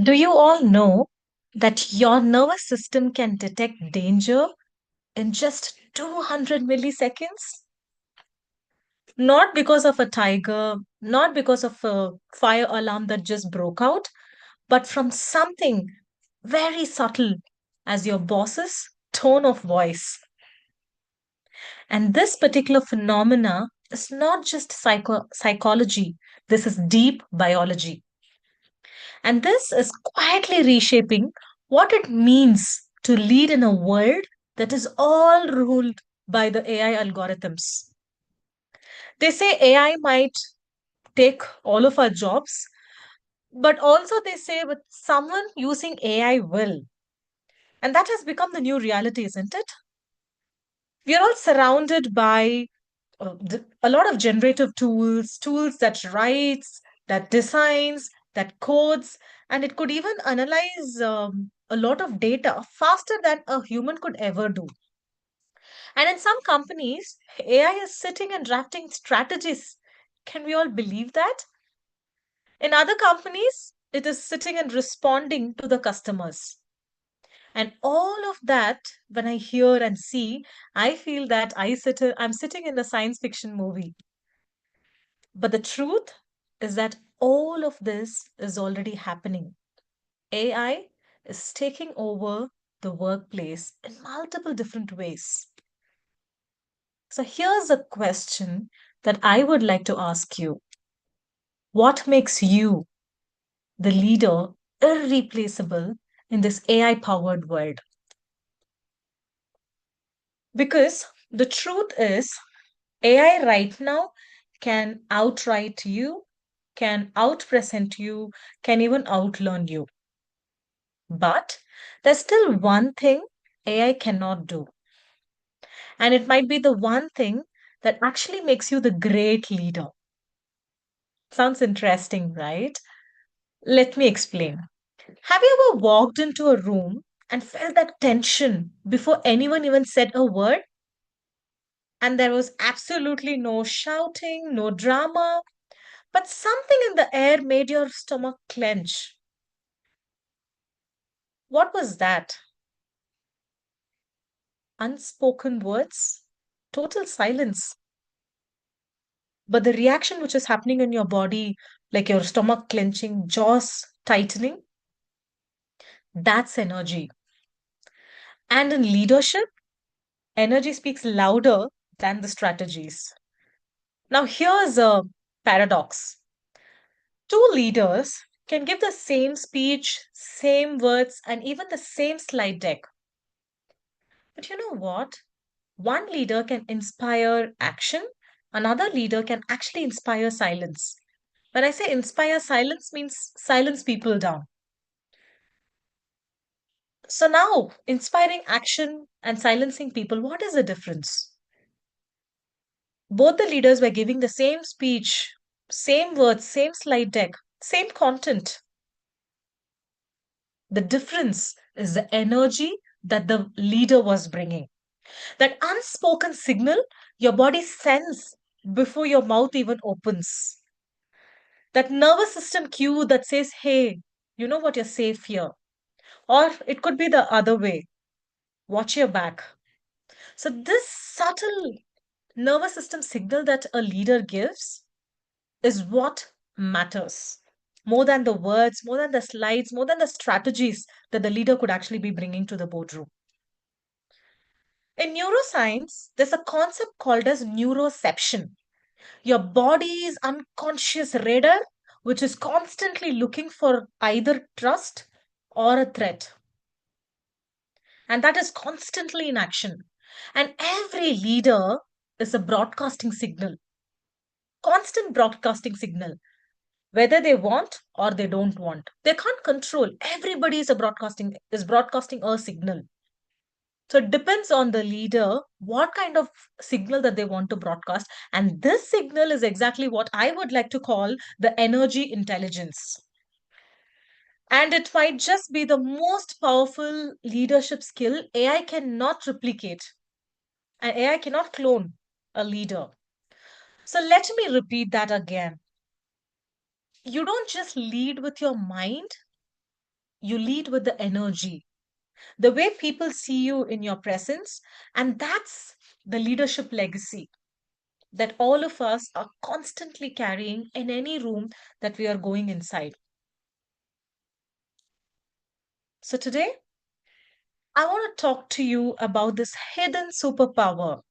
Do you all know that your nervous system can detect danger in just 200 milliseconds? Not because of a tiger, not because of a fire alarm that just broke out, but from something very subtle as your boss's tone of voice. And this particular phenomena is not just psychology, this is deep biology. And this is quietly reshaping what it means to lead in a world that is all ruled by the AI algorithms. They say AI might take all of our jobs, but also they say with someone using AI will. And that has become the new reality, isn't it? We are all surrounded by a lot of generative tools, tools that writes, that designs, that codes, and it could even analyze a lot of data faster than a human could ever do. And in some companies, AI is sitting and drafting strategies. Can we all believe that? In other companies, it is sitting and responding to the customers. And all of that, when I hear and see, I feel that I'm sitting in a science fiction movie. But the truth is that all of this is already happening. AI is taking over the workplace in multiple different ways. So here's a question that I would like to ask you. What makes you, the leader, irreplaceable in this AI powered world? Because the truth is, AI right now can outwrite you, can outpresent you, can even outlearn you. But there's still one thing AI cannot do. And it might be the one thing that actually makes you the great leader. Sounds interesting, right? Let me explain. Have you ever walked into a room and felt that tension before anyone even said a word? And there was absolutely no shouting, no drama, but something in the air made your stomach clench. What was that? Unspoken words? Total silence. But the reaction which is happening in your body, like your stomach clenching, jaws tightening, that's energy. And in leadership, energy speaks louder than the strategies. Now, here's a paradox. Two leaders can give the same speech, same words, and even the same slide deck. But you know what? One leader can inspire action, another leader can actually inspire silence. When I say inspire silence, means silence people down. So now, inspiring action and silencing people, what is the difference? Both the leaders were giving the same speech, same words, same slide deck, same content. The difference is the energy that the leader was bringing. That unspoken signal your body sends before your mouth even opens. That nervous system cue that says, hey, you know what, you're safe here. Or it could be the other way. Watch your back. So, this subtle nervous system signal that a leader gives is what matters more than the words, more than the slides, more than the strategies that the leader could actually be bringing to the boardroom. In neuroscience, there's a concept called as neuroception. Your body's unconscious radar, which is constantly looking for either trust or a threat. And that is constantly in action. And every leader is a broadcasting signal, constant broadcasting signal, whether they want or they don't want. They can't control. Everybody is broadcasting a signal. So it depends on the leader what kind of signal that they want to broadcast. And this signal is exactly what I would like to call the energy intelligence. And it might just be the most powerful leadership skill AI cannot replicate, and AI cannot clone a leader. So let me repeat that again. You don't just lead with your mind, You lead with the energy, the way people see you in your presence. And that's the leadership legacy that all of us are constantly carrying in any room that we are going inside. So today, I want to talk to you about this hidden superpower,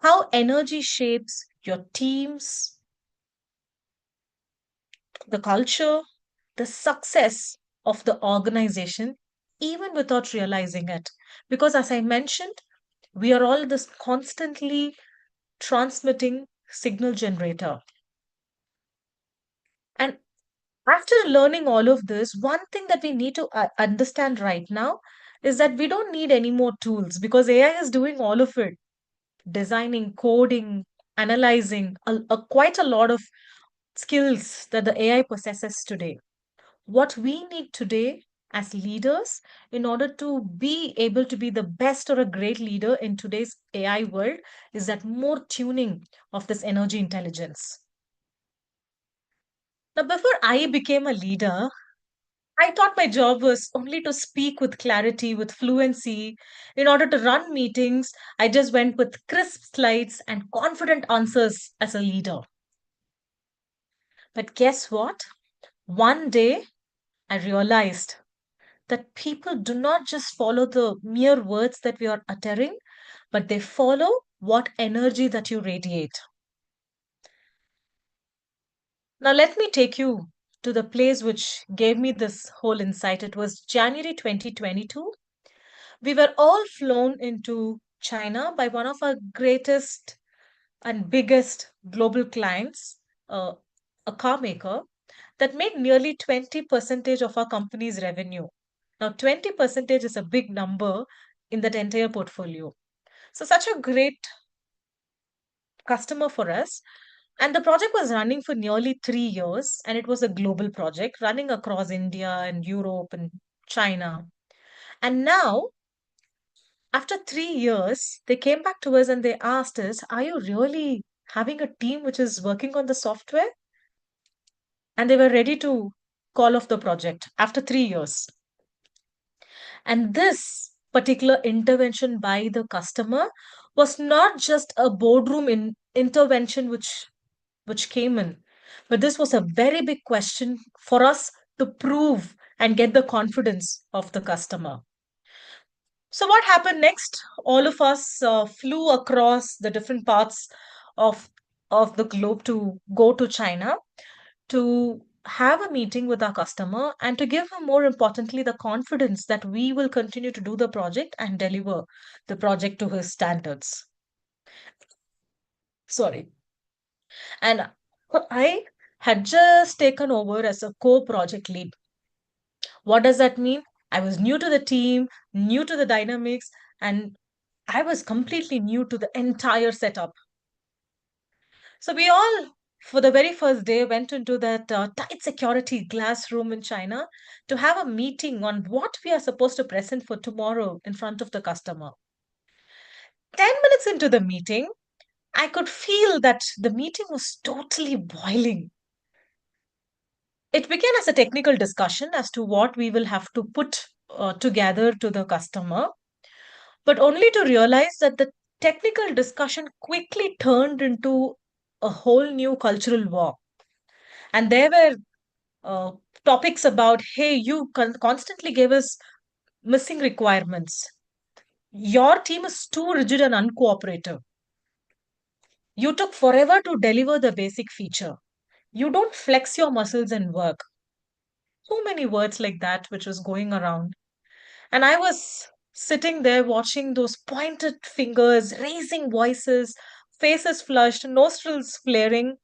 how energy shapes your teams, the culture, the success of the organization, even without realizing it. Because, as I mentioned, we are all this constantly transmitting signal generator. And after learning all of this, one thing that we need to understand right now is that we don't need any more tools because AI is doing all of it, designing, coding, analyzing, quite a lot of skills that the AI possesses today. What we need today as leaders in order to be able to be the best or a great leader in today's AI world is that more tuning of this energy intelligence. Now, before I became a leader, I thought my job was only to speak with clarity, with fluency. In order to run meetings, I just went with crisp slides and confident answers as a leader. But guess what? One day, I realized that people do not just follow the mere words that we are uttering, but they follow what energy that you radiate. Now, let me take you to the place which gave me this whole insight. It was January 2022. We were all flown into China by one of our greatest and biggest global clients, uh, a car maker that made nearly 20 percentage of our company's revenue. Now, 20 percentage is a big number in that entire portfolio. So, such a great customer for us. And the project was running for nearly 3 years, and it was a global project running across India and Europe and China. And now, after 3 years, they came back to us and they asked us, are you really having a team which is working on the software? And they were ready to call off the project after 3 years. And this particular intervention by the customer was not just a boardroom intervention which came in, but this was a very big question for us to prove and get the confidence of the customer. So, what happened next? All of us flew across the different parts of, of the globe to go to China to have a meeting with our customer and to give him, more importantly, the confidence that we will continue to do the project and deliver the project to his standards. Sorry. And I had just taken over as a co project lead. What does that mean? I was new to the team, new to the dynamics, and I was completely new to the entire setup. So we all, for the very first day, went into that tight security glass room in China to have a meeting on what we are supposed to present for tomorrow in front of the customer. 10 minutes into the meeting, I could feel that the meeting was totally boiling. It began as a technical discussion as to what we will have to put together to the customer, but only to realize that the technical discussion quickly turned into a whole new cultural war. And there were uh, topics about, hey, you constantly gave us missing requirements. Your team is too rigid and uncooperative. You took forever to deliver the basic feature. You don't flex your muscles and work. So many words like that, which was going around. And I was sitting there watching those pointed fingers, raising voices, faces flushed, nostrils flaring.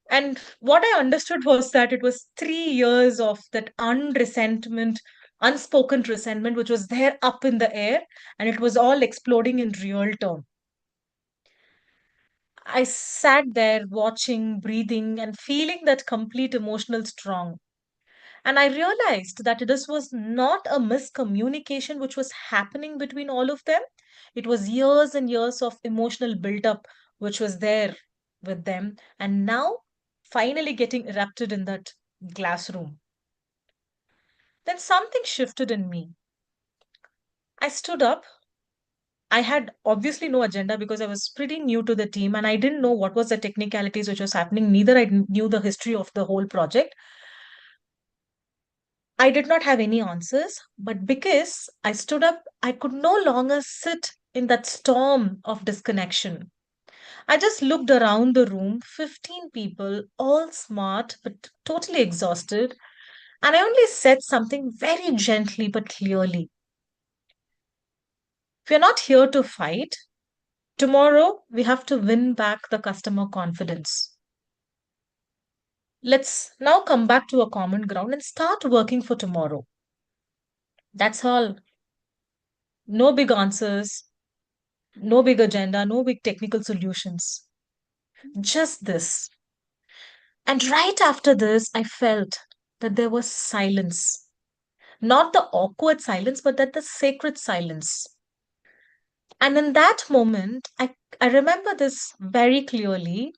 And what I understood was that it was 3 years of that unresentment, unspoken resentment, which was there up in the air, and it was all exploding in real time. I sat there watching, breathing, and feeling that complete emotional strong. And I realized that this was not a miscommunication which was happening between all of them. It was years and years of emotional buildup which was there with them. And now finally getting erupted in that glass room. Then something shifted in me. I stood up. I had obviously no agenda because I was pretty new to the team and I didn't know what was the technicalities which was happening. Neither I knew the history of the whole project. I did not have any answers, but because I stood up, I could no longer sit in that storm of disconnection. I just looked around the room, 15 people, all smart but totally exhausted, and I only said something very gently but clearly. We're not here to fight. Tomorrow, we have to win back the customer confidence. Let's now come back to a common ground and start working for tomorrow. That's all. No big answers, no big agenda, no big technical solutions. Just this. And right after this, I felt that there was silence. Not the awkward silence, but that the sacred silence. And in that moment, I remember this very clearly.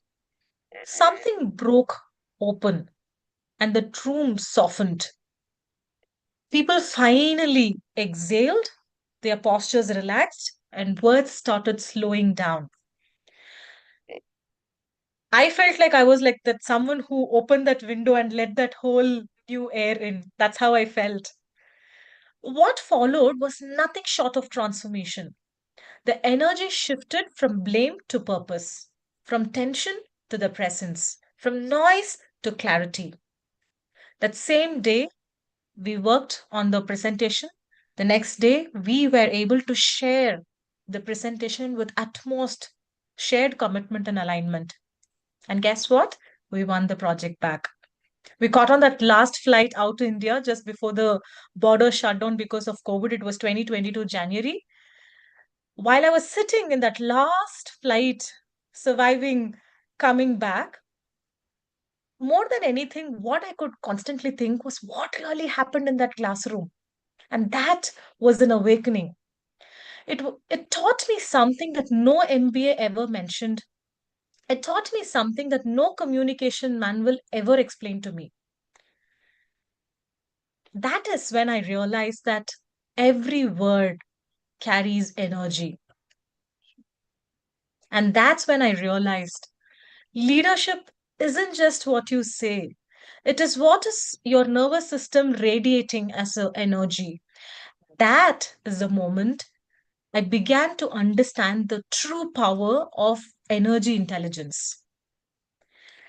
Something broke open and the room softened. People finally exhaled, their postures relaxed, and words started slowing down. I felt like I was like that someone who opened that window and let that whole new air in. That's how I felt. What followed was nothing short of transformation. The energy shifted from blame to purpose, from tension to the presence, from noise to clarity. That same day, we worked on the presentation. The next day, we were able to share the presentation with utmost shared commitment and alignment. And guess what? We won the project back. We caught on that last flight out to India just before the border shut down because of COVID. It was 2022 January. While I was sitting in that last flight, surviving, coming back, more than anything, what I could constantly think was what really happened in that classroom. And that was an awakening. It taught me something that no MBA ever mentioned. It taught me something that no communication manual ever explained to me. That is when I realized that every word carries energy. And that's when I realized leadership isn't just what you say, it is what is your nervous system radiating as a energy. That is the moment I began to understand the true power of energy intelligence.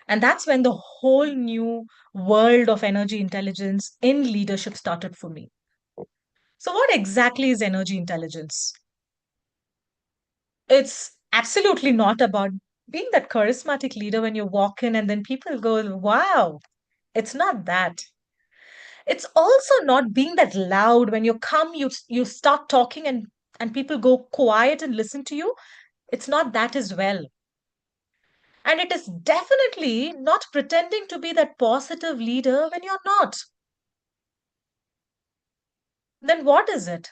And that's when the whole new world of energy intelligence in leadership started for me. So, what exactly is energy intelligence? It's absolutely not about being that charismatic leader when you walk in and then people go, wow. It's not that. It's also not being that loud when you come, you start talking and people go quiet and listen to you. It's not that as well. And it is definitely not pretending to be that positive leader when you're not. Then what is it?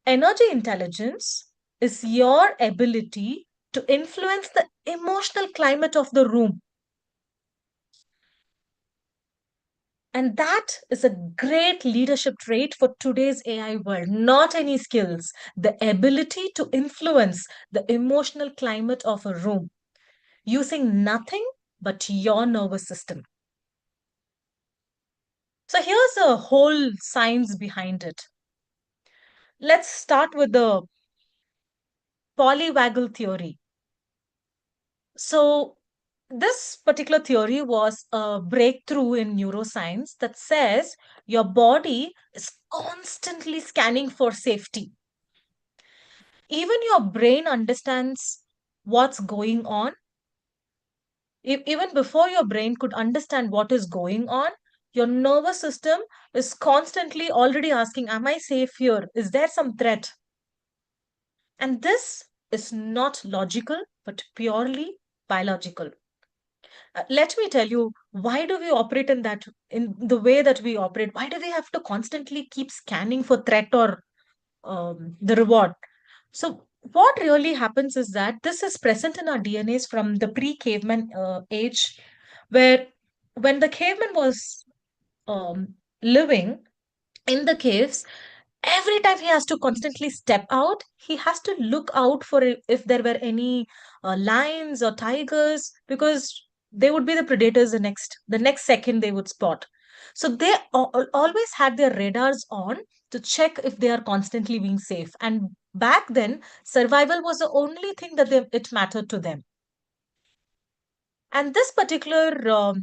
Energy intelligence is your ability to influence the emotional climate of the room. And that is a great leadership trait for today's AI world. Not any skills, the ability to influence the emotional climate of a room using nothing but your nervous system. So here's a whole science behind it. Let's start with the polyvagal theory. So, this particular theory was a breakthrough in neuroscience that says your body is constantly scanning for safety. Even your brain understands what's going on. Even before your brain could understand what is going on, your nervous system is constantly already asking, am I safe here? Is there some threat? And this is not logical, but purely biological. Let me tell you, why do we operate in the way that we operate? Why do we have to constantly keep scanning for threat or the reward? So what really happens is that this is present in our DNAs from the pre-caveman age, where when the caveman was living, In the caves, every time he has to constantly step out, he has to look out for if there were any lions or tigers, because they would be the predators the next second they would spot. So they always had their radars on to check if they are constantly being safe. And back then, survival was the only thing that it mattered to them. And this particular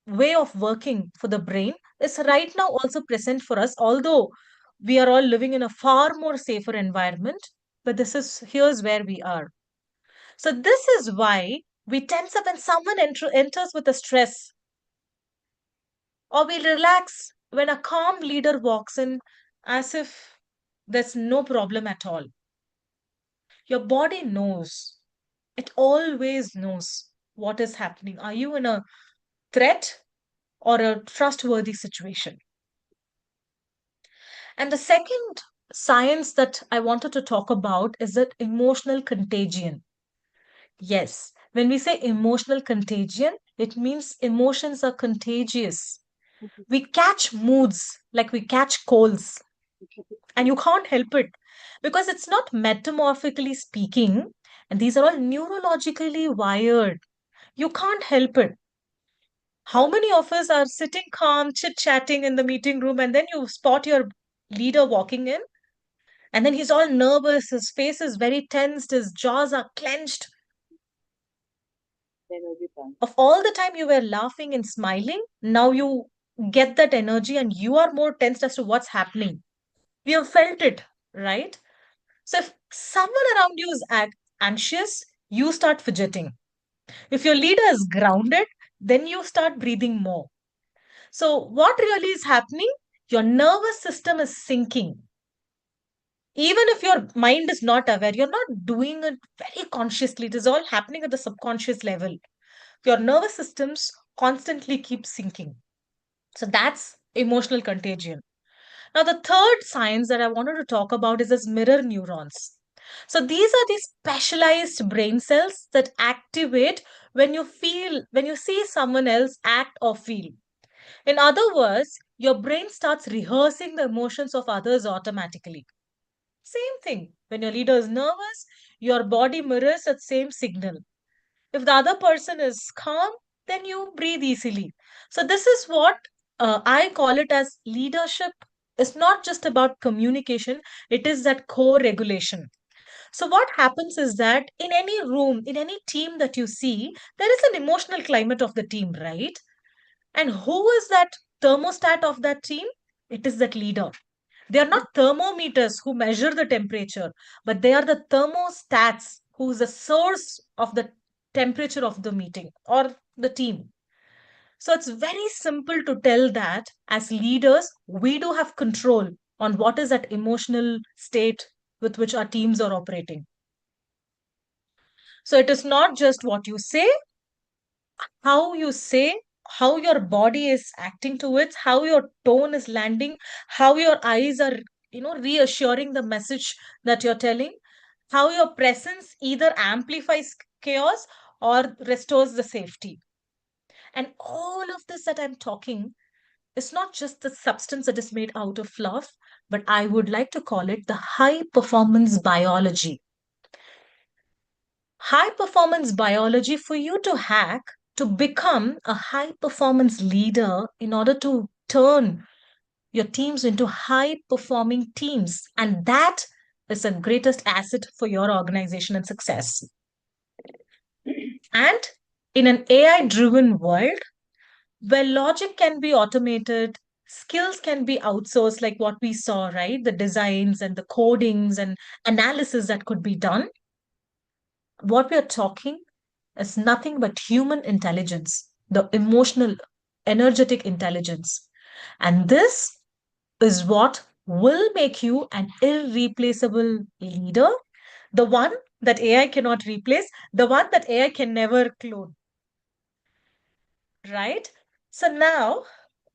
way of working for the brain is right now also present for us, although we are all living in a far more safer environment. But here's where we are. So this is why we tense up when someone enters with a stress, or we relax when a calm leader walks in as if there's no problem at all. Your body knows, it always knows what is happening. Are you in a threat or a trustworthy situation? And the second science that I wanted to talk about is that emotional contagion. Yes, when we say emotional contagion, it means emotions are contagious. We catch moods like we catch colds, and you can't help it because it's not metamorphically speaking, and these are all neurologically wired. You can't help it. How many of us are sitting calm, chit chatting in the meeting room, and then you spot your leader walking in? And then he's all nervous, his face is very tensed, his jaws are clenched. Of all the time you were laughing and smiling, now you get that energy and you are more tensed as to what's happening. We have felt it, right? So if someone around you is anxious, you start fidgeting. If your leader is grounded, then you start breathing more. So what really is happening? Your nervous system is sinking. Even if your mind is not aware, you're not doing it very consciously. It is all happening at the subconscious level. Your nervous systems constantly keep sinking. So that's emotional contagion. Now, the third science that I wanted to talk about is this mirror neurons. So these are these specialized brain cells that activate when you see someone else act or feel. In other words, your brain starts rehearsing the emotions of others automatically. Same thing. When your leader is nervous, your body mirrors that same signal. If the other person is calm, then you breathe easily. So, this is what I call it as leadership. It's not just about communication, it is that co regulation. So, what happens is that in any room, in any team that you see, there is an emotional climate of the team, right? And who is that thermostat of that team? It is that leader. They are not thermometers who measure the temperature, but they are the thermostats who is the source of the temperature of the meeting or the team. So it's very simple to tell that as leaders, we do have control on what is that emotional state with which our teams are operating. So it is not just what you say, how your body is acting to it, how your tone is landing, how your eyes are, reassuring the message that you're telling, how your presence either amplifies chaos or restores the safety. And all of this that I'm talking is not just the substance that is made out of fluff, but I would like to call it the high performance biology. High performance biology for you to hack to become a high performance leader in order to turn your teams into high performing teams. And that is the greatest asset for your organization and success. And in an AI driven world where logic can be automated, skills can be outsourced, like what we saw, right? The designs and the codings and analysis that could be done. What we are talking is nothing but human intelligence, the emotional, energetic intelligence. And this is what will make you an irreplaceable leader, the one that AI cannot replace, the one that AI can never clone, right? So now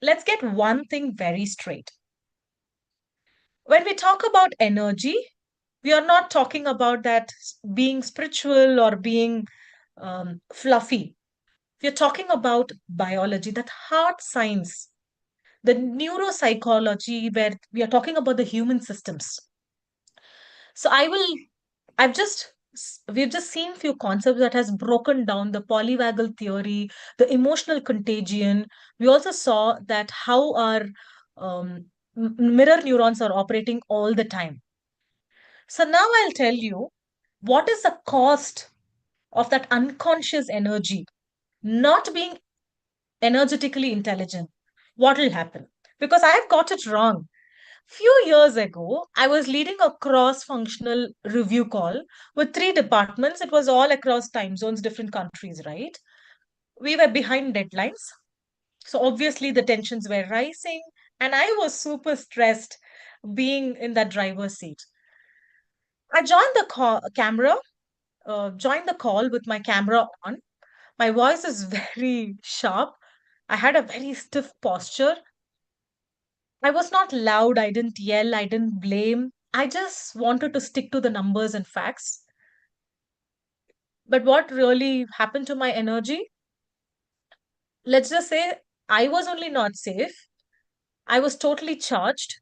let's get one thing very straight. When we talk about energy, we are not talking about that being spiritual or being fluffy. We are talking about biology, that hard science, the neuropsychology, where we are talking about the human systems. So we've just seen few concepts that has broken down the polyvagal theory, the emotional contagion. We also saw that how our mirror neurons are operating all the time. So now I'll tell you what is the cost of that unconscious energy not being energetically intelligent. What will happen? Because I've got it wrong. Few years ago, I was leading a cross functional review call with three departments. It was all across time zones, different countries, right? We were behind deadlines. So obviously, the tensions were rising, and I was super stressed being in that driver's seat. I joined the call with my camera on. My voice is very sharp. I had a very stiff posture. I was not loud. I didn't yell. I didn't blame. I just wanted to stick to the numbers and facts. But what really happened to my energy? Let's just say I was only not safe. I was totally charged.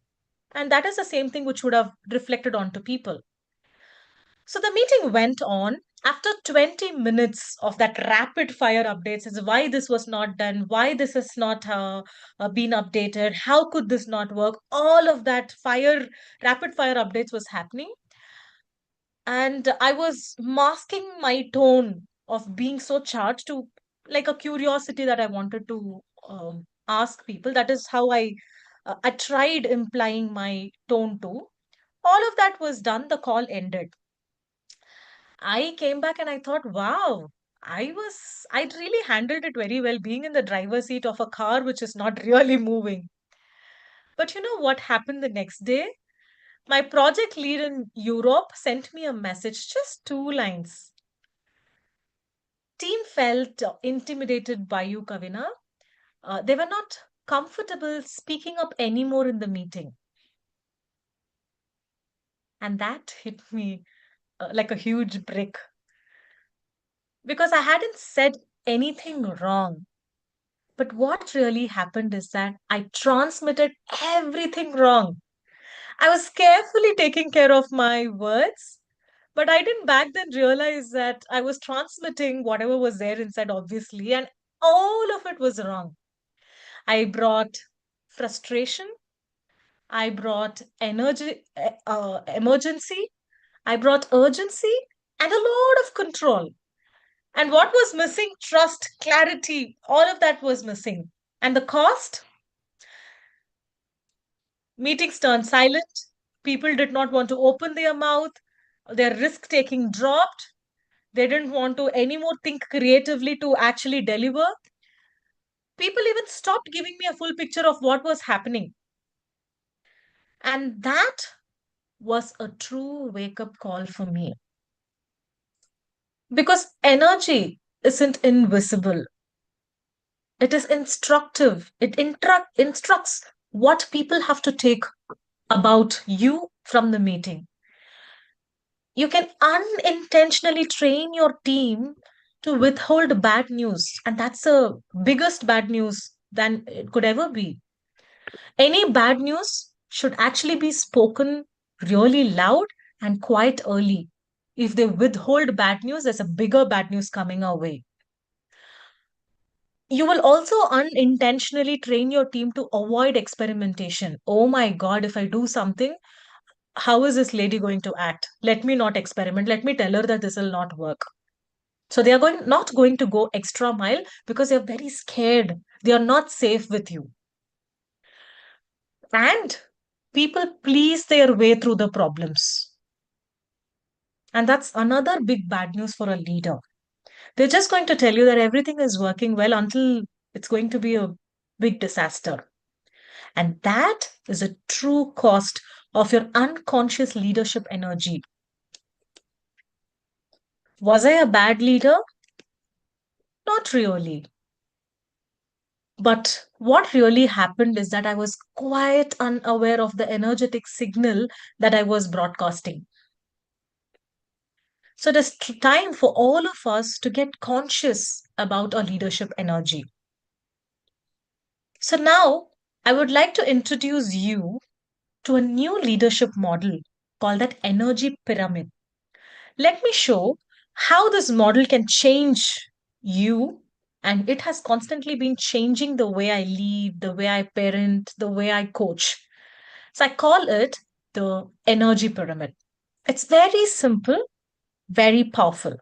And that is the same thing which would have reflected onto people. So the meeting went on. After 20 minutes of that rapid fire updates as why this was not done, why this has not been updated, how could this not work, all of that rapid fire updates was happening. And I was masking my tone of being so charged to like a curiosity that I wanted to ask people. That is how I tried implying my tone too. All of that was done. The call ended. I came back and I thought, wow, I really handled it very well being in the driver's seat of a car which is not really moving. But you know what happened the next day? My project lead in Europe sent me a message, just two lines. Team felt intimidated by you, Kavina. They were not comfortable speaking up anymore in the meeting. And that hit me like a huge brick because I hadn't said anything wrong. But what really happened is that I transmitted everything wrong. I was carefully taking care of my words, but I didn't back then realize that I was transmitting whatever was there inside, obviously, and all of it was wrong. I brought frustration, I brought emergency, I brought urgency, and a lot of control. And what was missing? Trust, clarity, all of that was missing. And the cost? Meetings turned silent. People did not want to open their mouth. Their risk taking dropped. They didn't want to anymore think creatively to actually deliver. People even stopped giving me a full picture of what was happening. And that was a true wake up call for me. Because energy isn't invisible, it is instructive. Instructs what people have to take about you from the meeting. You can unintentionally train your team to withhold bad news, and that's the biggest bad news than it could ever be. Any bad news should actually be spoken really loud and quite early. If they withhold bad news, there's a bigger bad news coming our way. You will also unintentionally train your team to avoid experimentation. Oh my God, if I do something, how is this lady going to act? Let me not experiment. Let me tell her that this will not work. So they are not going to go extra mile because they're very scared. They are not safe with you. And people please their way through the problems. And that's another big bad news for a leader. They're just going to tell you that everything is working well until it's going to be a big disaster. And that is a true cost of your unconscious leadership energy. Was I a bad leader? Not really. But what really happened is that I was quite unaware of the energetic signal that I was broadcasting. So it is time for all of us to get conscious about our leadership energy. So now, I would like to introduce you to a new leadership model called that energy pyramid. Let me show how this model can change you. And it has constantly been changing the way I lead, the way I parent, the way I coach. So I call it the energy pyramid. It's very simple, very powerful.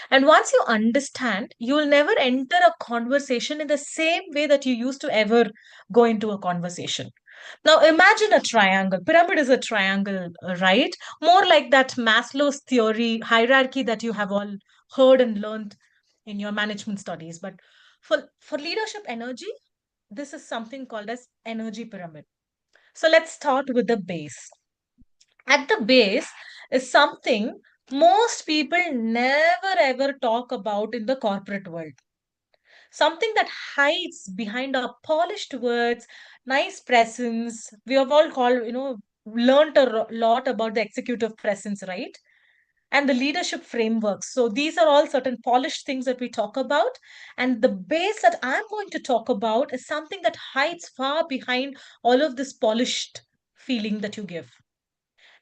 And once you understand, you will never enter a conversation in the same way that you used to ever go into a conversation. Now imagine a triangle. Pyramid is a triangle, right? More like that Maslow's theory hierarchy that you have all heard and learned in your management studies. But for leadership energy, this is something called as energy pyramid. So let's start with the base. At the base is something most people never ever talk about in the corporate world. Something that hides behind our polished words, nice presence. We have all called, learned a lot about the executive presence, right? And the leadership frameworks. So these are all certain polished things that we talk about. And the base that I'm going to talk about is something that hides far behind all of this polished feeling that you give.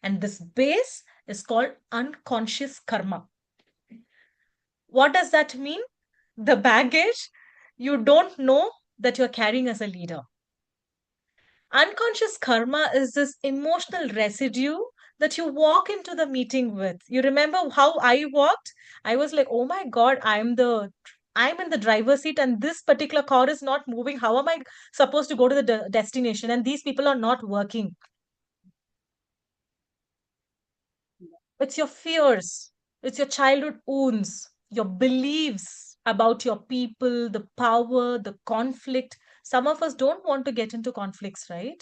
And this base is called unconscious karma. What does that mean? The baggage you don't know that you're carrying as a leader. Unconscious karma is this emotional residue that you walk into the meeting with. You remember how I walked? I was like, oh my God, I'm in the driver's seat and this particular car is not moving. How am I supposed to go to the destination? And these people are not working. It's your fears, it's your childhood wounds, your beliefs about your people, the power, the conflict. Some of us don't want to get into conflicts, right?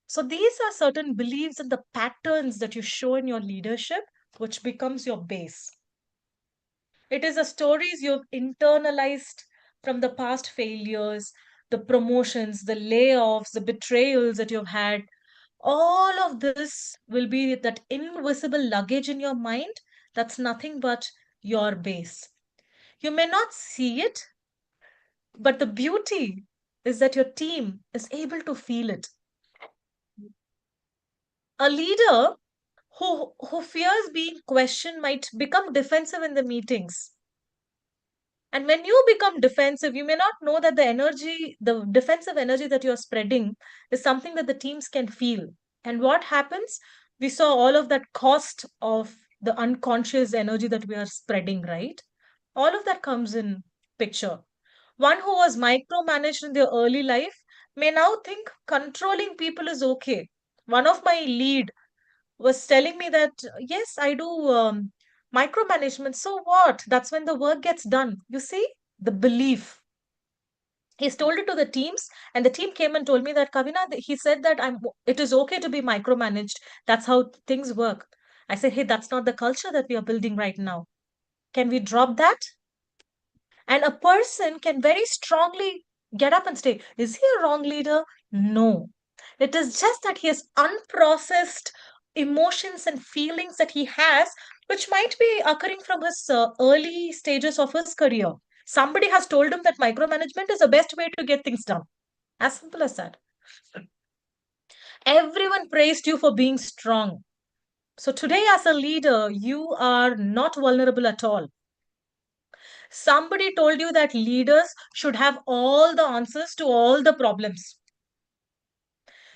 So these are certain beliefs and the patterns that you show in your leadership, which becomes your base. It is the stories you've internalized from the past failures, the promotions, the layoffs, the betrayals that you've had. All of this will be that invisible luggage in your mind that's nothing but your base. You may not see it, but the beauty is that your team is able to feel it. A leader who fears being questioned might become defensive in the meetings. And when you become defensive, you may not know that the defensive energy that you're spreading is something that the teams can feel. And what happens? We saw all of that cost of the unconscious energy that we are spreading, right? All of that comes in picture. One who was micromanaged in their early life may now think controlling people is okay. One of my lead was telling me that, yes, I do micromanagement. So what? That's when the work gets done. You see, the belief. He's told it to the teams, and the team came and told me that Kavina, he said that it is okay to be micromanaged. That's how things work. I said, hey, that's not the culture that we are building right now. Can we drop that? And a person can very strongly get up and say, is he a wrong leader? No. It is just that he has unprocessed emotions and feelings that he has, which might be occurring from his early stages of his career. Somebody has told him that micromanagement is the best way to get things done. As simple as that. Everyone praised you for being strong. So today, as a leader, you are not vulnerable at all. Somebody told you that leaders should have all the answers to all the problems.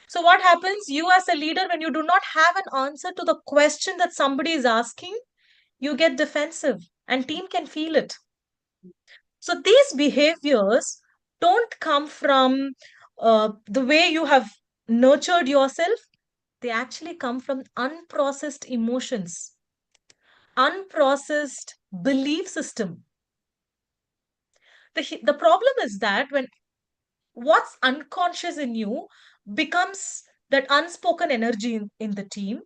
So, what happens? You, as a leader, when you do not have an answer to the question that somebody is asking, you get defensive and team can feel it. So, these behaviors don't come from the way you have nurtured yourself, they actually come from unprocessed emotions, unprocessed belief system. The problem is that when what's unconscious in you becomes that unspoken energy in the team,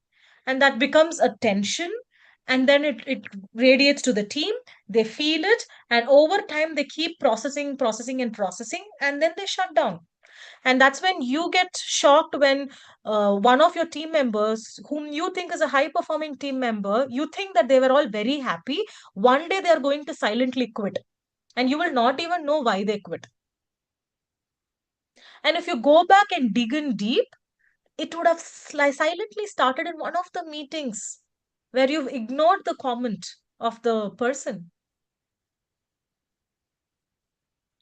and that becomes a tension, and then it radiates to the team. They feel it, and over time they keep processing and processing, and then they shut down. And that's when you get shocked when one of your team members whom you think is a high performing team member, you think that they were all very happy, one day they are going to silently quit, and you will not even know why they quit. And if you go back and dig in deep, it would have silently started in one of the meetings where you've ignored the comment of the person.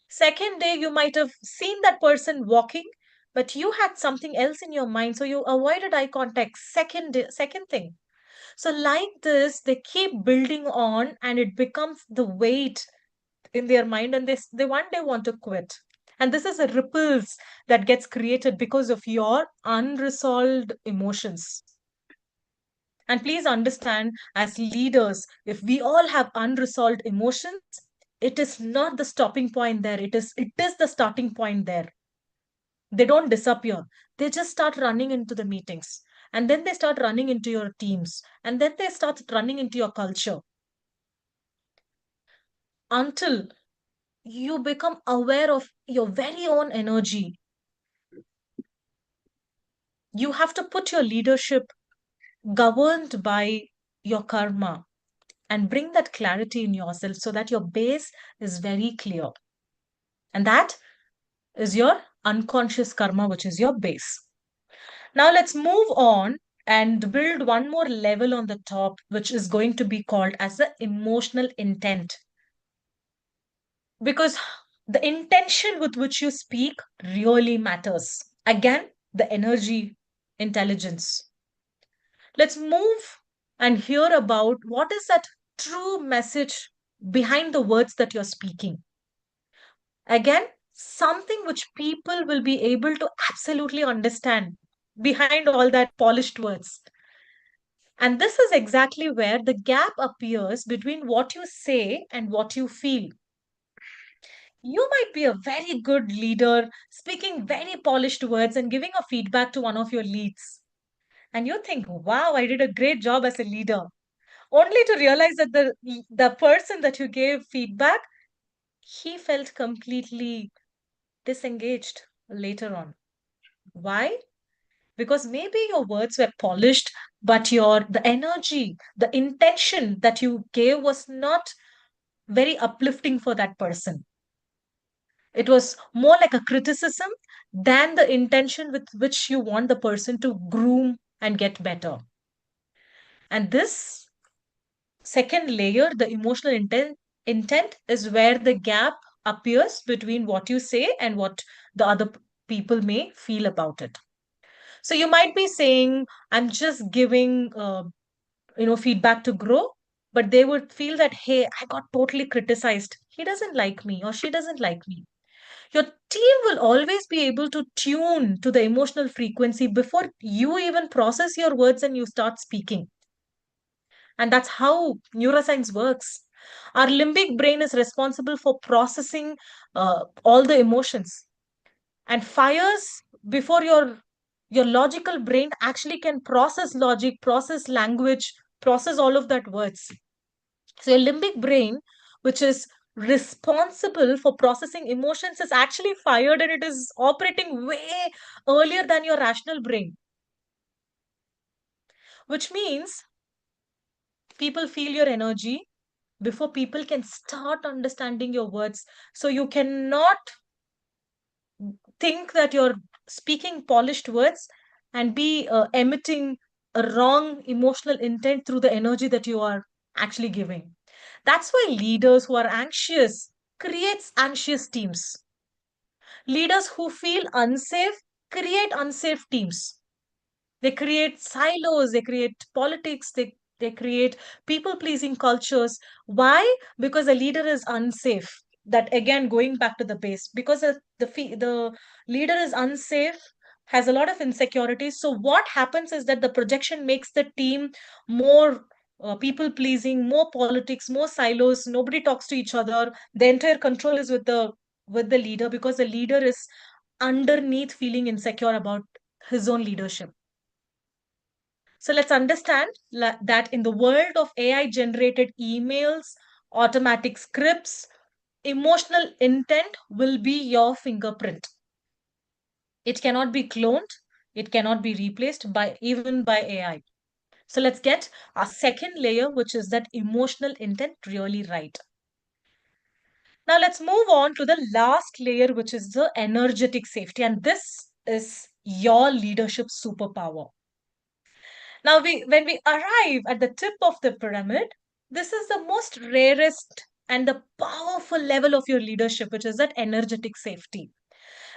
Second day, you might have seen that person walking, but you had something else in your mind, so you avoided eye contact. Second thing. So, like this, they keep building on, and it becomes the weight in their mind, and they one day want to quit. And this is a ripples that gets created because of your unresolved emotions. And please understand, as leaders, if we all have unresolved emotions, it is not the stopping point there. It is the starting point there. They don't disappear. They just start running into the meetings. And then they start running into your teams. And then they start running into your culture until you become aware of your very own energy. You have to put your leadership governed by your karma and bring that clarity in yourself so that your base is very clear. And that is your unconscious karma, which is your base. Now let's move on and build one more level on the top, which is going to be called as the emotional intent. Because the intention with which you speak really matters. Again, the energy intelligence. Let's move and hear about what is that true message behind the words that you're speaking. Again, something which people will be able to absolutely understand behind all that polished words. And this is exactly where the gap appears between what you say and what you feel. You might be a very good leader, speaking very polished words and giving a feedback to one of your leads. And you think, wow, I did a great job as a leader. Only to realize that the person that you gave feedback, he felt completely disengaged later on. Why? Because maybe your words were polished, but the energy, the intention that you gave was not very uplifting for that person. It was more like a criticism than the intention with which you want the person to groom and get better. And this second layer, the emotional intent, is where the gap appears between what you say and what the other people may feel about it. So you might be saying, I'm just giving feedback to grow, but they would feel that, hey, I got totally criticized. He doesn't like me or she doesn't like me. Your team will always be able to tune to the emotional frequency before you even process your words and you start speaking. And that's how neuroscience works. Our limbic brain is responsible for processing all the emotions and fires before your logical brain actually can process logic, process language, process all of that words. So your limbic brain, which is responsible for processing emotions, is actually fired and it is operating way earlier than your rational brain, which means people feel your energy before people can start understanding your words. So you cannot think that you're speaking polished words and be emitting a wrong emotional intent through the energy that you are actually giving. That's why leaders who are anxious creates anxious teams. Leaders who feel unsafe create unsafe teams. They create silos, they create politics, they create people pleasing cultures. Why? Because the leader is unsafe. That again, going back to the base, because the leader is unsafe, has a lot of insecurities. So, what happens is that the projection makes the team more people pleasing, more politics, more silos. Nobody talks to each other. The entire control is with the leader because the leader is underneath feeling insecure about his own leadership. So let's understand that in the world of AI generated emails, automatic scripts, emotional intent will be your fingerprint. It cannot be cloned, it cannot be replaced by even by AI. So let's get our second layer, which is that emotional intent really right. Now let's move on to the last layer, which is the energetic safety. And this is your leadership superpower. Now, when we arrive at the tip of the pyramid, this is the most rarest and the powerful level of your leadership, which is that energetic safety.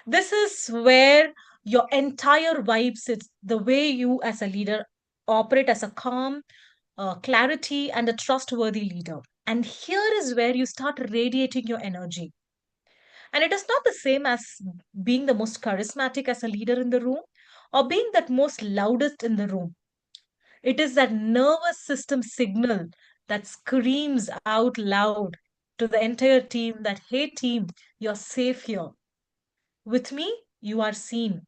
This is where your entire vibe sits, the way you as a leader operate as a calm, clarity, and a trustworthy leader. And here is where you start radiating your energy. And it is not the same as being the most charismatic as a leader in the room or being that most loudest in the room. It is that nervous system signal that screams out loud to the entire team that, hey, team, you're safe here. With me, you are seen.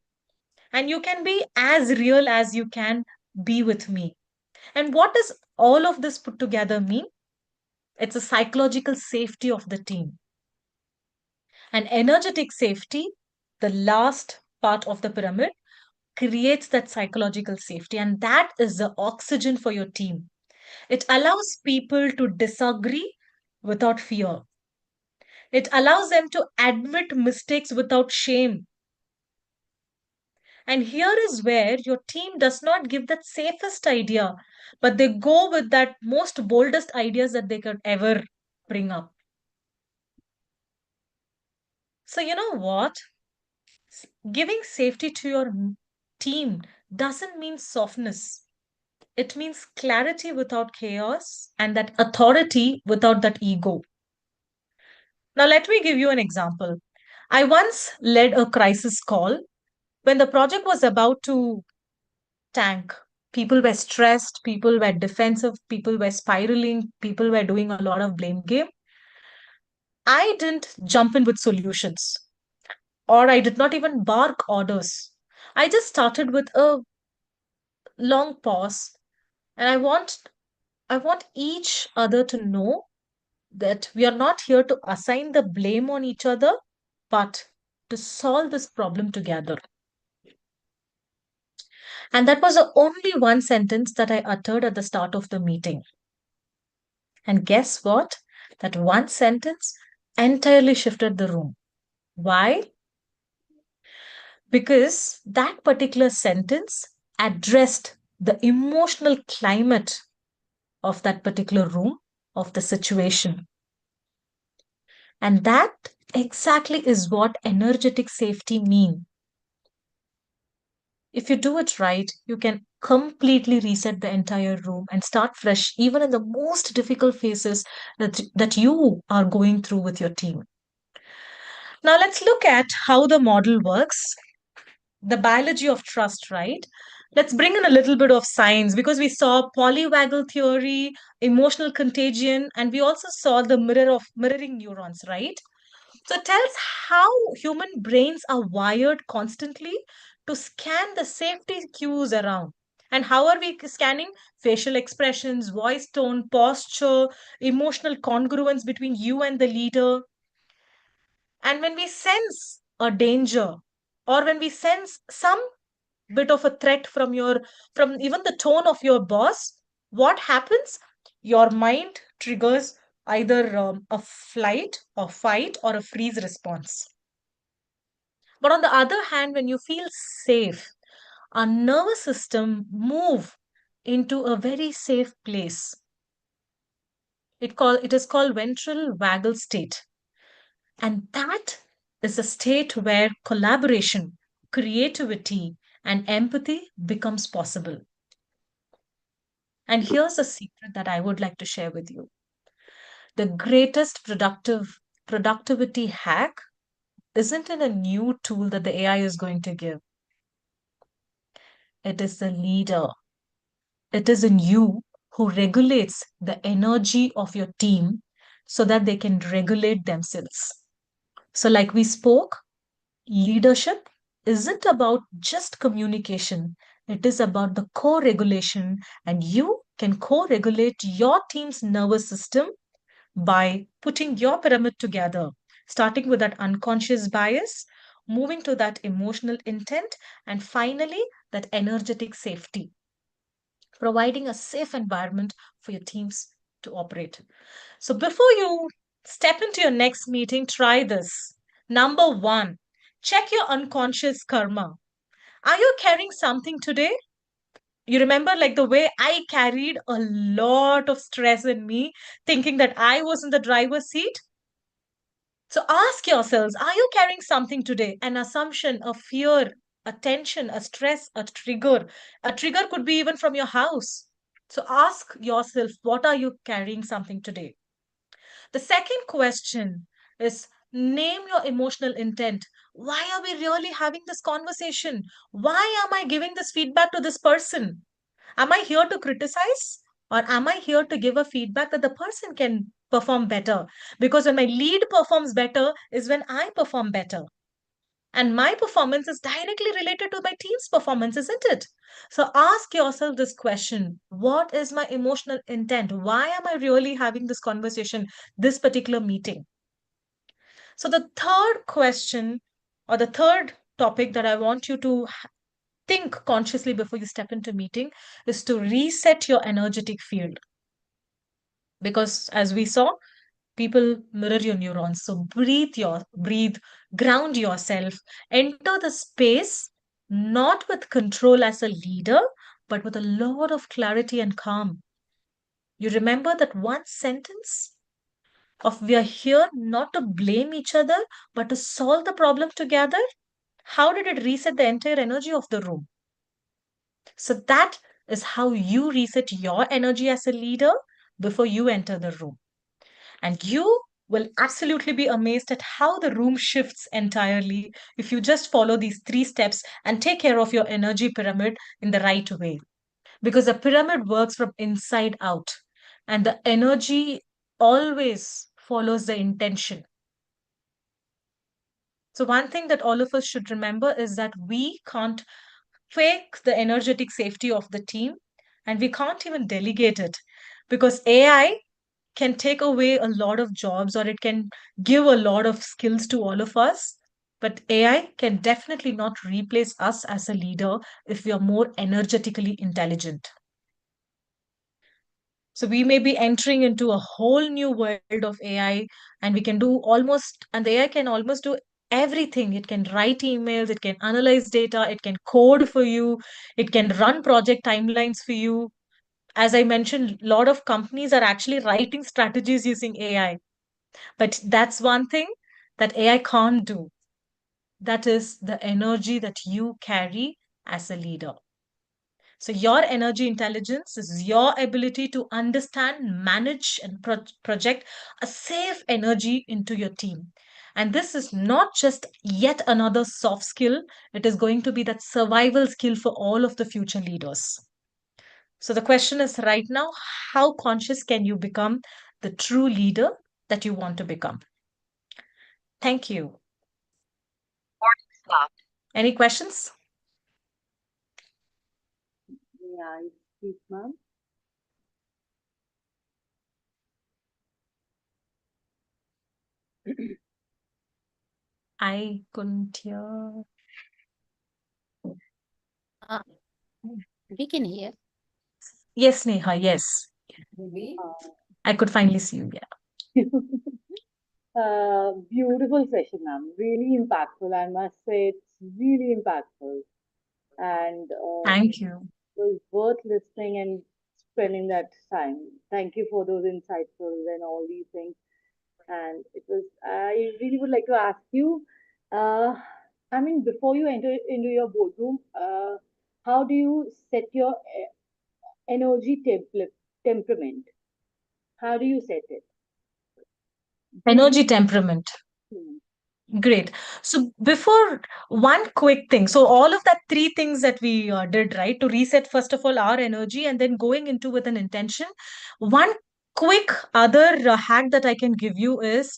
And you can be as real as you can be with me. And what does all of this put together mean? It's a psychological safety of the team. And energetic safety, the last part of the pyramid, creates that psychological safety. And that is the oxygen for your team. It allows people to disagree without fear. It allows them to admit mistakes without shame. And here is where your team does not give that safest idea, but they go with that most boldest ideas that they could ever bring up. So, you know what? Giving safety to your team doesn't mean softness. It means clarity without chaos and that authority without that ego. Now, let me give you an example. I once led a crisis call when the project was about to tank. People were stressed, people were defensive, people were spiraling, people were doing a lot of blame game. I didn't jump in with solutions or I did not even bark orders. I just started with a long pause and I want each other to know that we are not here to assign the blame on each other, but to solve this problem together. And that was the only one sentence that I uttered at the start of the meeting. And guess what? That one sentence entirely shifted the room. Why? Because that particular sentence addressed the emotional climate of that particular room, of the situation. And that exactly is what energetic safety means. If you do it right, you can completely reset the entire room and start fresh, even in the most difficult phases that you are going through with your team. Now, let's look at how the model works, the biology of trust, right? Let's bring in a little bit of science because we saw polyvagal theory, emotional contagion, and we also saw the mirroring neurons, right? So it tells how human brains are wired constantly to scan the safety cues around. And how are we scanning? Facial expressions, voice tone, posture, emotional congruence between you and the leader. And when we sense a danger or when we sense some bit of a threat from even the tone of your boss, what happens? Your mind triggers either a flight or fight or a freeze response. But on the other hand, when you feel safe, our nervous system move into a very safe place. It is called ventral vagal state. And that is a state where collaboration, creativity, and empathy becomes possible. And here's a secret that I would like to share with you. The greatest productivity hack isn't in a new tool that the AI is going to give. It is the leader. It is in you who regulates the energy of your team so that they can regulate themselves. So, like we spoke, leadership isn't about just communication, it is about the co regulation, and you can co regulate your team's nervous system by putting your pyramid together, starting with that unconscious bias, moving to that emotional intent, and finally, that energetic safety, providing a safe environment for your teams to operate. So, before you Step into your next meeting, try this. Number one, check your unconscious karma. Are you carrying something today? You remember, like the way I carried a lot of stress in me, thinking that I was in the driver's seat? So ask yourselves, are you carrying something today? An assumption, a fear, a tension, a stress, a trigger. A trigger could be even from your house. So ask yourself, what are you carrying something today? The second question is, name your emotional intent. Why are we really having this conversation? Why am I giving this feedback to this person? Am I here to criticize? Or am I here to give a feedback that the person can perform better? Because when my lead performs better is when I perform better. And my performance is directly related to my team's performance, isn't it? So ask yourself this question: what is my emotional intent? Why am I really having this conversation, this particular meeting? So, the third question or the third topic that I want you to think consciously before you step into meeting is to reset your energetic field. Because as we saw, people mirror your neurons. So breathe, ground yourself, enter the space not with control as a leader, but with a lot of clarity and calm. You remember that one sentence of we are here not to blame each other, but to solve the problem together? How did it reset the entire energy of the room? So that is how you reset your energy as a leader before you enter the room. And you will absolutely be amazed at how the room shifts entirely if you just follow these three steps and take care of your energy pyramid in the right way. Because the pyramid works from inside out, and the energy always follows the intention. So, one thing that all of us should remember is that we can't fake the energetic safety of the team, and we can't even delegate it because AI can take away a lot of jobs or it can give a lot of skills to all of us. But AI can definitely not replace us as a leader if we are more energetically intelligent. So we may be entering into a whole new world of AI, and we can do almost, and the AI can almost do everything. It can write emails, it can analyze data, it can code for you, it can run project timelines for you. As I mentioned, a lot of companies are actually writing strategies using AI. But that's one thing that AI can't do. That is the energy that you carry as a leader. So, your energy intelligence is your ability to understand, manage, and project a safe energy into your team. And this is not just yet another soft skill, it is going to be that survival skill for all of the future leaders. So, the question is right now, how conscious can you become the true leader that you want to become? Thank you. Any questions? Yeah, it's speak, ma'am. I couldn't hear. Uh, we can hear. Yes, Neha, yes. Uh, I could finally see you. Yeah. Beautiful session, ma'am. Really impactful. I must say, it's really impactful, and Thank you. it was worth listening and spending that time. Thank you for those insightful and all these things. And it was. I really would like to ask you. Uh, I mean, before you enter into your boardroom, how do you set your energy temperament? How do you set it? Do you? Energy temperament. Hmm. Great. So before one quick thing, so all of that three things that we did, right, to reset first of all our energy and then going into with an intention. One quick other hack that I can give you is,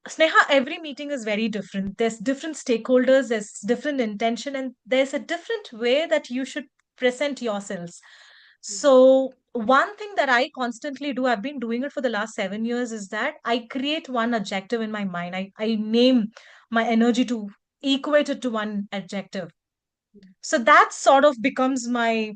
Sneha, every meeting is very different. There's different stakeholders, there's different intention, and there's a different way that you should present yourselves. So, one thing that I constantly do, I've been doing it for the last 7 years, is that I create one adjective in my mind. I name my energy to equate it to one adjective. So that sort of becomes my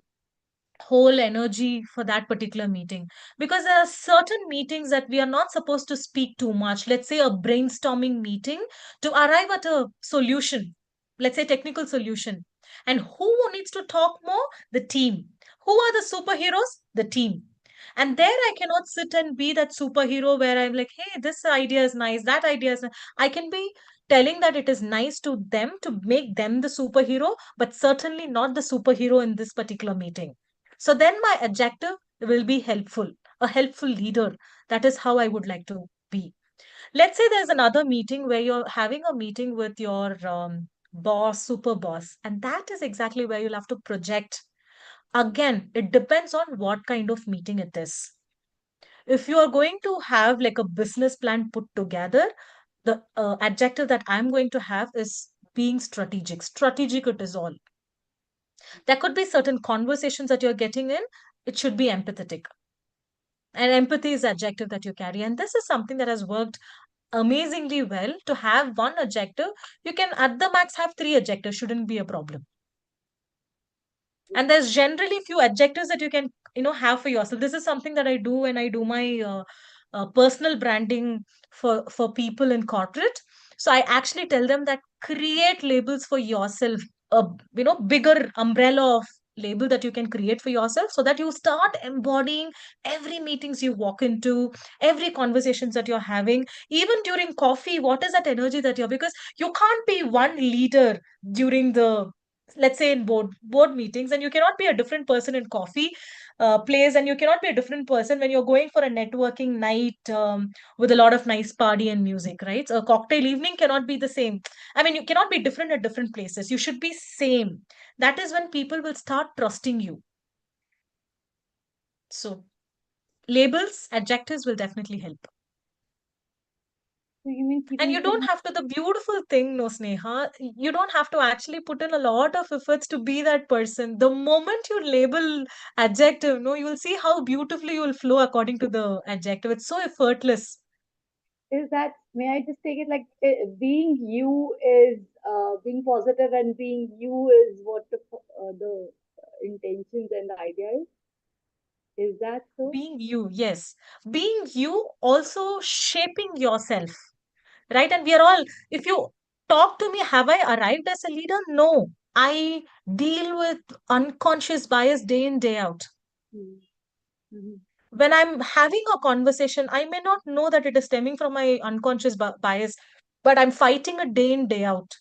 whole energy for that particular meeting, because there are certain meetings that we are not supposed to speak too much. Let's say a brainstorming meeting to arrive at a solution, let's say technical solution. And who needs to talk more? The team. Who are the superheroes? The team. And there I cannot sit and be that superhero where I'm like, hey, this idea is nice, that idea is nice. I can be telling that it is nice to them to make them the superhero, but certainly not the superhero in this particular meeting. So then my adjective will be helpful, a helpful leader. That is how I would like to be. Let's say there's another meeting where you're having a meeting with your boss, super boss, and that is exactly where you'll have to project. Again, it depends on what kind of meeting it is. If you are going to have like a business plan put together, the adjective that I'm going to have is being strategic. Strategic, it is all. There could be certain conversations that you're getting in. It should be empathetic. And empathy is the adjective that you carry. And this is something that has worked amazingly well to have one adjective. You can, at the max, have three adjectives, shouldn't be a problem. And there's generally few adjectives that you can have for yourself. This is something that I do when I do my personal branding for people in corporate. So I actually tell them that create labels for yourself, a bigger umbrella of label that you can create for yourself, so that you start embodying every meetings you walk into, every conversations that you're having, even during coffee. What is that energy that you're, because you can't be one leader during the, let's say, in board meetings, and you cannot be a different person in coffee place, and you cannot be a different person when you're going for a networking night with a lot of nice party and music, right? So a cocktail evening cannot be the same. I mean, you cannot be different at different places, you should be same. That is when people will start trusting you. So labels, adjectives will definitely help. So you mean And people you don't should, have to, the beautiful thing, no, Sneha, you don't have to actually put in a lot of efforts to be that person. The moment you label adjective, no, you will see how beautifully you will flow according to the adjective. It's so effortless. is that, may I just take it like being you is being positive, and being you is what the intentions and the idea is? Is that so? Being you, yes. Being you, also shaping yourself, right? And we are all, if you talk to me, have I arrived as a leader? No. I deal with unconscious bias day in, day out. Mm-hmm. When I'm having a conversation, I may not know that it is stemming from my unconscious bias, but I'm fighting it day in, day out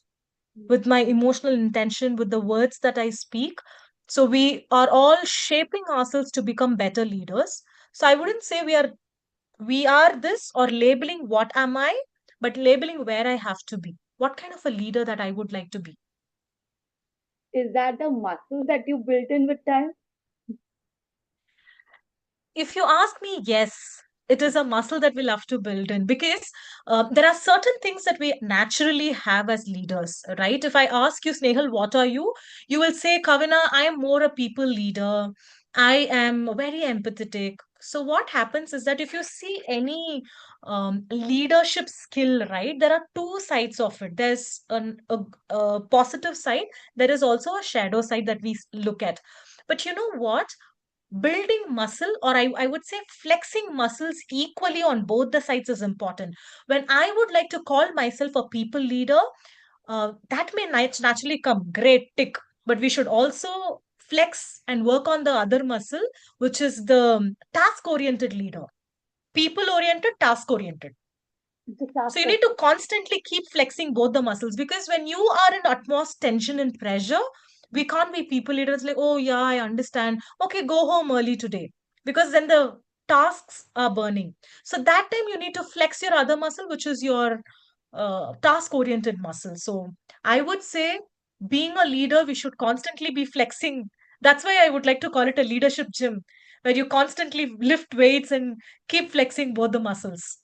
with my emotional intention, with the words that I speak. So we are all shaping ourselves to become better leaders. So I wouldn't say we are this or labeling what am I, but labeling where I have to be. What kind of a leader that I would like to be. Is that the muscle that you built in with time? If you ask me, yes, it is a muscle that we'll have to build in, because there are certain things that we naturally have as leaders, right? If I ask you, Snehal, what are you? You will say, Kavina, I am more a people leader. I am very empathetic. So what happens is that if you see any leadership skill, right, there are two sides of it. There's a positive side. There is also a shadow side that we look at. But you know what? Building muscle, or I would say flexing muscles equally on both the sides is important. When I would like to call myself a people leader, that may naturally come great tick, but we should also flex and work on the other muscle, which is the task oriented leader. People oriented, task oriented. Just So ask you us. need to constantly keep flexing both the muscles, because when you are in utmost tension and pressure, we can't be people leaders like, oh yeah, I understand. Okay, go home early today. Because then the tasks are burning. So that time you need to flex your other muscle, which is your task oriented muscle. So I would say being a leader, we should constantly be flexing. That's why I would like to call it a leadership gym, where you constantly lift weights and keep flexing both the muscles.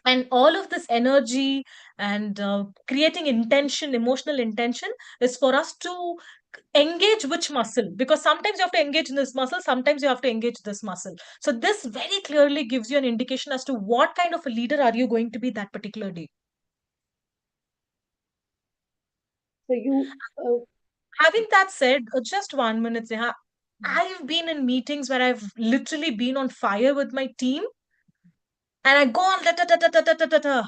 And all of this energy and creating intention, emotional intention, is for us to engage which muscle, because sometimes you have to engage in this muscle, sometimes you have to engage this muscle. So this very clearly gives you an indication as to what kind of a leader are you going to be that particular day. So you, Having that said, just 1 minute, Neha. I've been in meetings where I've literally been on fire with my team and I go on, da, da, da, da, da, da, da, da, da.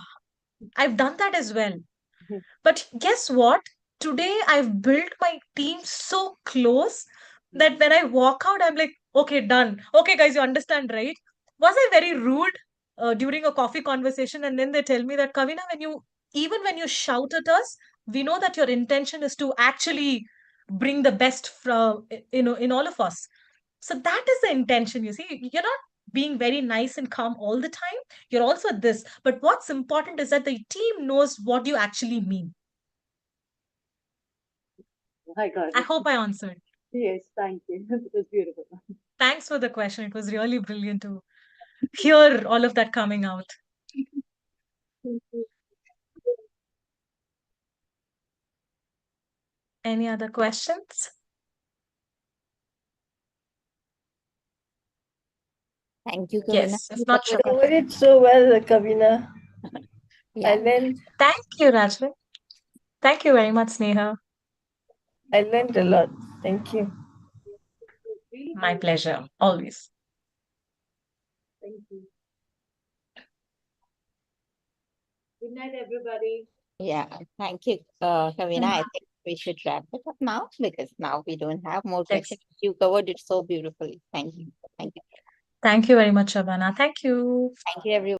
I've done that as well. But guess what? Today I've built my team so close that when I walk out, I'm like, okay, done. Okay, guys, you understand, right? Was I very rude during a coffee conversation? And then they tell me that, Kavina, even when you shout at us, we know that your intention is to actually bring the best from, in all of us. So that is the intention, you see. You're not being very nice and calm all the time. You're also this. But what's important is that the team knows what you actually mean. I got I it. hope I answered. Yes, thank you. It was beautiful. Thanks for the question. It was really brilliant to hear all of that coming out. Thank you. Any other questions? Thank you, Kavina. Yes, You if not, covered Shubha. it. Covered it so well, Kavina. I Yeah. learned, Thank you, Rajvi. Thank you very much, Sneha. I learned a lot. Thank you. It was really My great. pleasure, always. Thank you. Good night, everybody. Yeah. Thank you, Kavina. I think we should wrap it up now because now we don't have more Yes. questions. You covered it so beautifully. Thank you. Thank you. Thank you very much, Shabana. Thank you. Thank you, everyone.